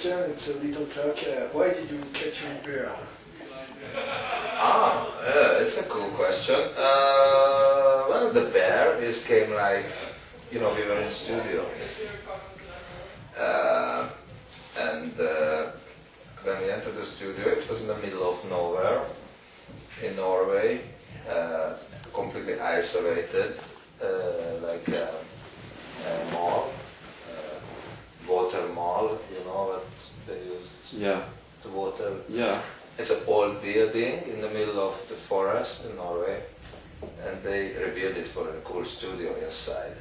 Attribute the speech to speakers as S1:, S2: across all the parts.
S1: question, it's a little clock. Why did you cut your beard?
S2: It's a cool question. Well, the bear came like, you know, we were in studio. When we entered the studio, it was in the middle of nowhere, in Norway, completely isolated, like a mall, water mall, you know what they use to water.
S3: Yeah.
S2: It's an old building in the middle of the forest in Norway, and they rebuilt it for a cool studio inside.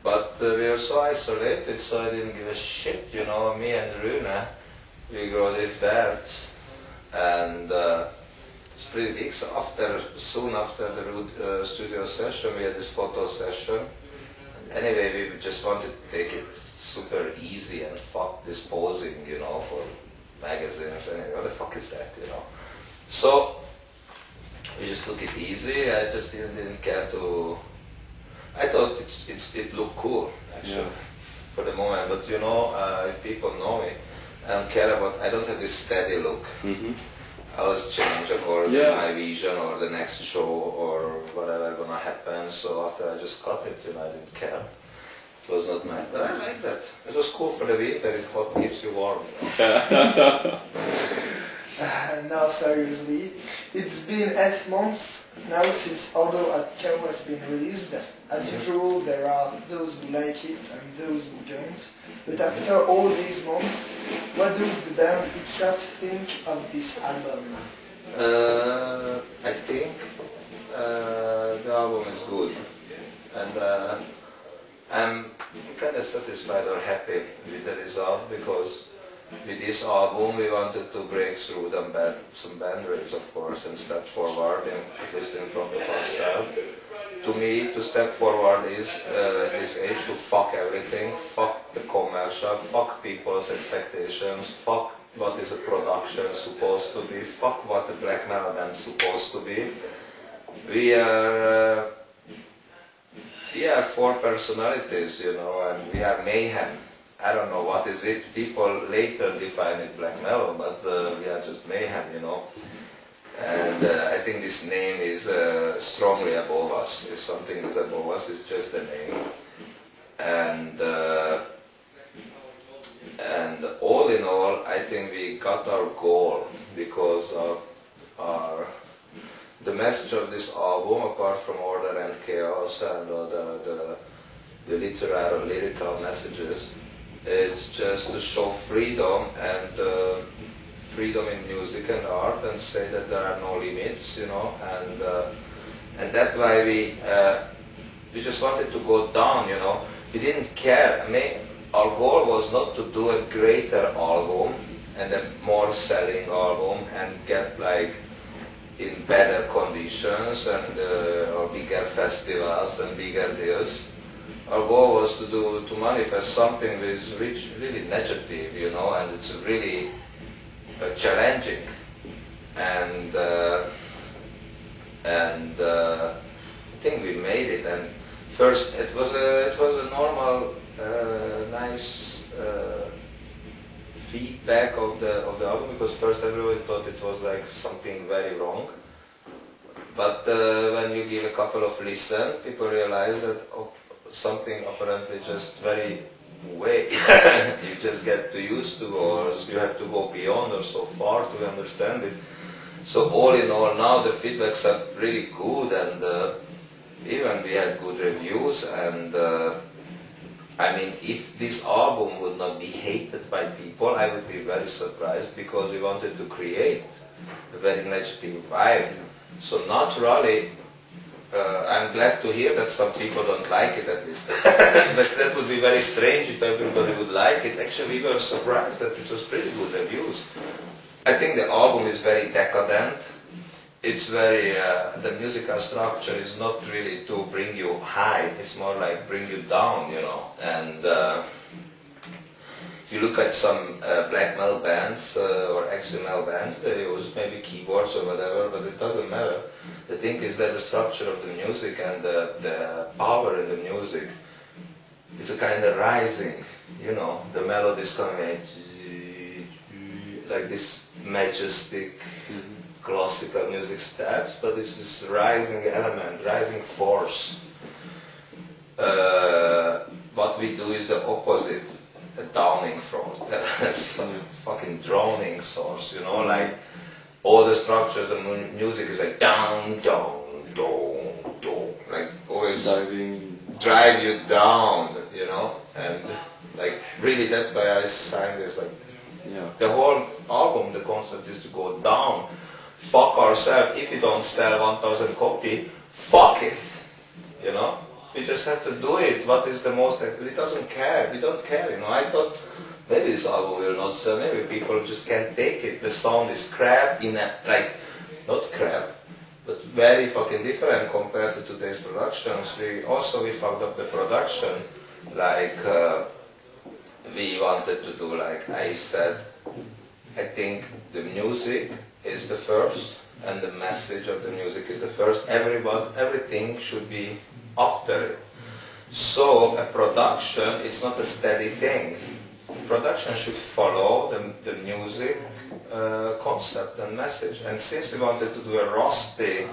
S2: But we were so isolated, so I didn't give a shit, you know. Me and Rune, we grow these beards, and it's 3 weeks after, soon after the studio session, we had this photo session. And anyway, we just wanted to take it super easy and fuck this posing, you know, for magazines, and what the fuck is that, you know? So we just took it easy. I just didn't care to. I thought it looked cool actually for the moment, but you know, if people know me, I don't care about. I don't have this steady look. I always change according to my vision or the next show or whatever gonna happen. So after I just cut it, you know, I didn't care. It was not mine, but I like that. It was cool for the winter. It hot keeps you warm. You know?
S1: No, seriously, it's been 8 months now since Ordo at Chaos has been released. As usual, there are those who like it and those who don't. But after all these months, what does the band itself think of this album?
S2: I think the album is good, and I'm kind of satisfied or happy with the result, because with this album we wanted to break through some boundaries, of course, and step forward, at least in front of ourselves. To me, to step forward is, at this age, to fuck everything, fuck the commercial, fuck people's expectations, fuck what is a production supposed to be, fuck what the black metal band's supposed to be. We are 4 personalities, you know, and we are Mayhem. I don't know what is it. People later define it black metal, but we are just Mayhem, you know. And I think this name is strongly above us. If something is above us, it's just a name. And all in all, I think we got our goal, because the message of this album, apart from order and chaos and the literary or lyrical messages, it's just to show freedom and freedom in music and art, and say that there are no limits, you know, and that's why we just wanted to go down, you know. We didn't care. I mean, our goal was not to do a greater album and a more selling album and get like in better conditions and or bigger festivals and bigger deals. Our goal was to manifest something that is really negative, you know, and it's really challenging, and I think we made it. And first, it was a normal, nice feedback of the album, because first everybody thought it was like something very wrong. But when you give a couple of listens, people realize that something apparently just very way you just get too used to, or you have to go beyond or so far to understand it. So all in all, now the feedbacks are really good, and even we had good reviews, and I mean, if this album would not be hated by people, I would be very surprised, because we wanted to create a very negative vibe. So naturally, I'm glad to hear that some people don't like it, at least. But that would be very strange if everybody would like it. Actually, we were surprised that it was pretty good reviews. I think the album is very decadent. It's very, the musical structure is not really to bring you high, it's more like bring you down, you know. And if you look at some black metal bands or XML bands, they use maybe keyboards or whatever, but it doesn't matter. The thing is that the structure of the music and the power in the music, it's a kind of rising, you know. The melody is coming in, like this majestic classical music steps, but it's this rising element, rising force. What we do is the opposite, a downing force, some fucking droning source, you know, like all the structures, the music is like down, down, down, down, like always drive you down, you know, and like really that's why I signed this, like the whole album, the concept is to go down, fuck ourselves, if you don't sell 1,000 copies, fuck it, you know. We just have to do it. What is the most... It doesn't care. We don't care, you know. I thought maybe this album will not sell. Maybe people just can't take it. The sound is crap in a... Like, not crap, but very fucking different compared to today's productions. We fucked up the production. Like, we wanted to do, like I said, I think the music is the first and the message of the music is the first. Everything should be after it. So a production, it's not a steady thing. Production should follow the music concept and message. And since we wanted to do a rusty,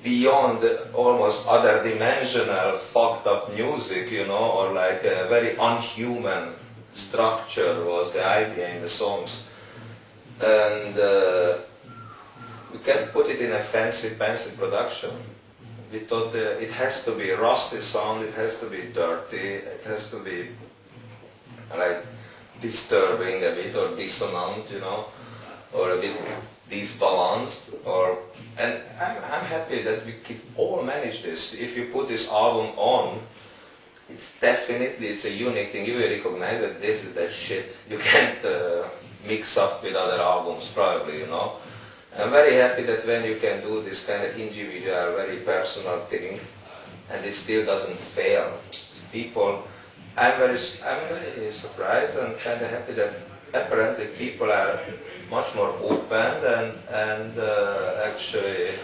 S2: beyond almost other dimensional fucked up music, you know, or like a very unhuman structure was the idea in the songs. And we can't put it in a fancy production. We thought it has to be rusty sound, it has to be dirty, it has to be like disturbing a bit or dissonant, you know, or a bit disbalanced. And I'm happy that we could all manage this. If you put this album on, it's a unique thing. You will recognize that this is that shit. You can't mix up with other albums, probably, you know. I'm very happy that when you can do this kind of individual, very personal thing, and it still doesn't fail. People, I'm very surprised and kind of happy that apparently people are much more open and actually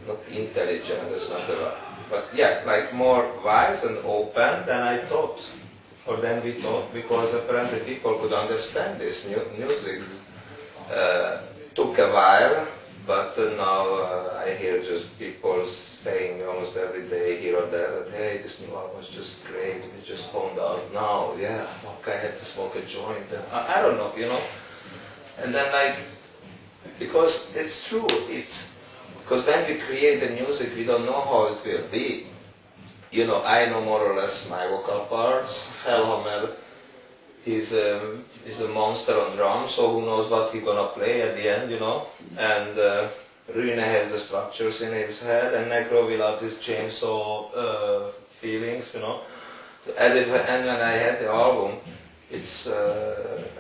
S2: not intelligent, that's not the right, but yeah, like more wise and open than I thought, or than we thought, because apparently people could understand this music. Took a while, but now I hear just people saying almost every day here or there that hey, this new album was just great, we just found out now, yeah, fuck, I had to smoke a joint, and I don't know, you know. And then like, because it's true, because when we create the music we don't know how it will be. You know, I know more or less my vocal parts, Hellhammer, he's a monster on drums, so who knows what he's gonna play at the end, you know. And Rune has the structures in his head, and Necro will have his chainsaw feelings, you know. And when I had the album,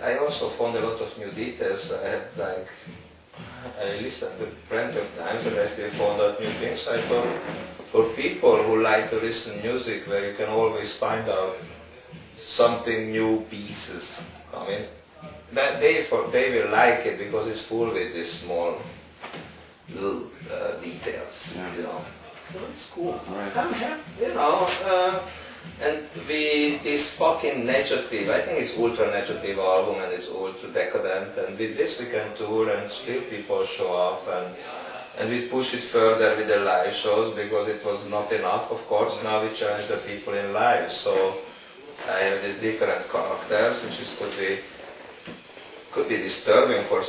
S2: I also found a lot of new details. I listened to plenty of times and I still found out new things. I thought for people who like to listen music where you can always find out something new pieces coming, that they will like it because it's full with these small little details, you know. So it's cool.
S3: Right.
S2: I'm happy, you know. And this fucking negative, I think it's ultra negative album and it's ultra decadent, and with this we can tour and still people show up, and we push it further with the live shows because it was not enough, of course. Now we challenge the people in live, so I have these different characters which could be disturbing for